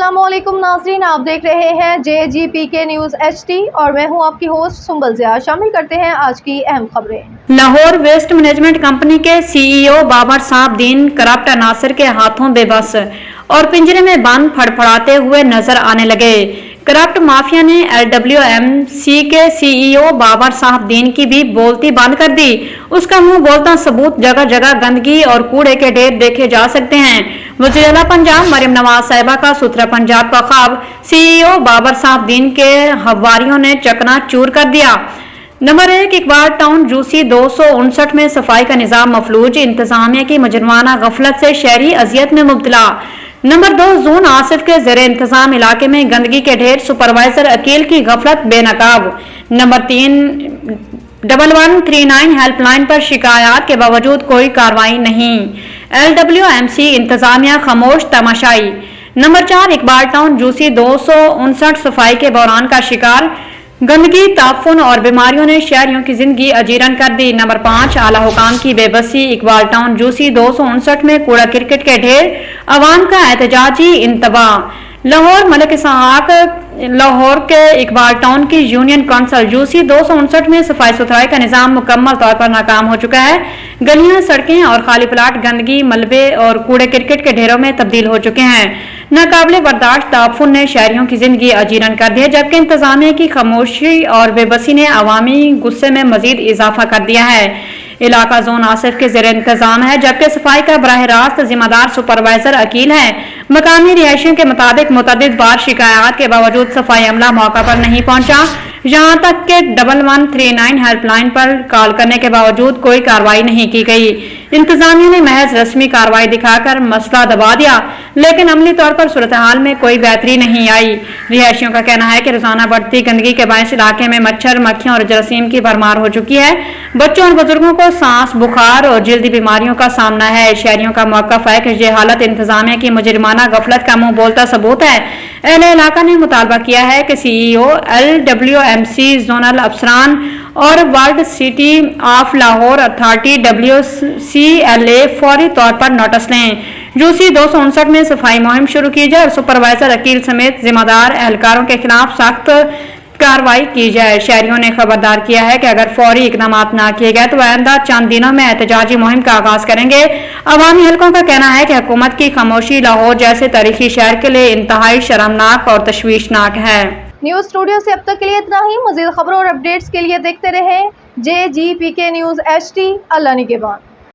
अस्सलाम वालेकुम नाज़रीन, आप देख रहे हैं JGPK न्यूज़ HD और मैं हूं आपकी होस्ट सुंबल ज़िया। शामिल करते हैं आज की अहम खबरें। लाहौर वेस्ट मैनेजमेंट कंपनी के CEO बाबर साहब दीन करप्ट नासिर के हाथों बेबस और पिंजरे में बंद फड़फड़ाते हुए नजर आने लगे। करप्ट माफिया ने LWMC के CEO बाबर साहब दीन की भी बोलती बंद कर दी। उसका मुंह बोलता सबूत जगह जगह गंदगी और कूड़े के ढेर देखे जा सकते हैं। वज़ीर आला पंजाब मरियम नवाज साहिबा का सुथरा पंजाब का ख्वाब CEO बाबर साहब दीन के हवारियों ने चकनाचूर कर दिया। नंबर 1 इकबाल टाउन जूसी 259 में सफाई का निजाम मफलूज, इंतजामिया की मुजरमाना गफलत से शहरी अजियत में मुब्तला। नंबर 2 जोन आसिफ के ज़ेरे इंतजाम इलाके में गंदगी के ढेर, सुपरवाइजर अकील की गफलत बेनकाब। नंबर 3 1139 हेल्पलाइन पर शिकायत के बावजूद कोई कार्रवाई नहीं। LWMC इंतजामिया खामोश तमाशाई। नंबर 4 इकबाल टाउन जूसी 259 सफाई के बहरान का शिकार, गंदगी, ताफुन और बीमारियों ने शहरियों की जिंदगी अजीरन कर दी। नंबर 5 आला हुकाम की बेबसी, इकबाल टाउन जूसी 259 में कूड़ा क्रिकेट के ढेर, अवाम का एहतजाजी इंतबाह। लाहौर मलिक इसहाक लाहौर के इकबाल टाउन की यूनियन काउंसिल जूसी 259 में सफाई सुथराई का निजाम मुकम्मल तौर पर नाकाम हो चुका है। गलियां, सड़कें और खाली प्लाट गंदगी, मलबे और कूड़े क्रिकेट के ढेरों में तब्दील हो चुके हैं। नाकाबिले बर्दाश्त ताफुन ने शहरियों की जिंदगी अजीरन कर दी है, जबकि इंतजामिया की खामोशी और बेबसी ने अवामी गुस्से में मजीद इजाफा कर दिया है। इलाका जोन आसिफ के ज़ेरे इंतजाम है, जबकि सफाई का बराह रास्त जिम्मेदार सुपरवाइजर अकील है। मकामी रिहायशियों के मुताबिक मुतअद्दिद बार शिकायत के बावजूद सफाई अमला मौका पर नहीं पहुंचा, यहाँ तक कि 1139 हेल्पलाइन पर कॉल करने के बावजूद कोई कार्रवाई नहीं की गई। इंतजामिया ने महज रस्मी कार्रवाई दिखाकर मसला दबा दिया, लेकिन अमली तौर पर सूरत हाल में कोई बेहतरी नहीं आई। रिहायशियों का कहना है कि रोजाना बढ़ती गंदगी के बायस इलाके में मच्छर, मक्खियां और जरासीम की भरमार हो चुकी है। बच्चों और बुजुर्गों को सांस, बुखार और जल्दी बीमारियों का सामना है। शहरियों का मौक़िफ़ है कि यह हालत इंतजामिया की मुजरिमाना गफलत का मुंह बोलता सबूत है। अहले इलाका ने मुतालबा किया है कि CEO, LWMC, जोनल अफसरान और world city of Lahore authority WCLA फौरी तौर पर नोटिस लें। जूसी 259 में सफाई मुहिम शुरू की जाए और सुपरवाइजर अकील समेत जिम्मेदार एहलकारों के खिलाफ सख्त कार्रवाई की जाए। शहरियों ने खबरदार किया है कि अगर फौरी इकदाम न किए गए तो आइंदा चंद दिनों में एहतजाजी मुहिम का आगाज करेंगे। अवामी हलकों का कहना है कि हुकूमत की खामोशी लाहौर जैसे तारीखी शहर के लिए इंतहाई शर्मनाक और तशवीशनाक है। न्यूज़ स्टूडियो से अब तक के लिए इतना ही। मज़ीद खबरों और अपडेट्स के लिए देखते रहें JGPK न्यूज़ HD। अल्लाह निगहबान।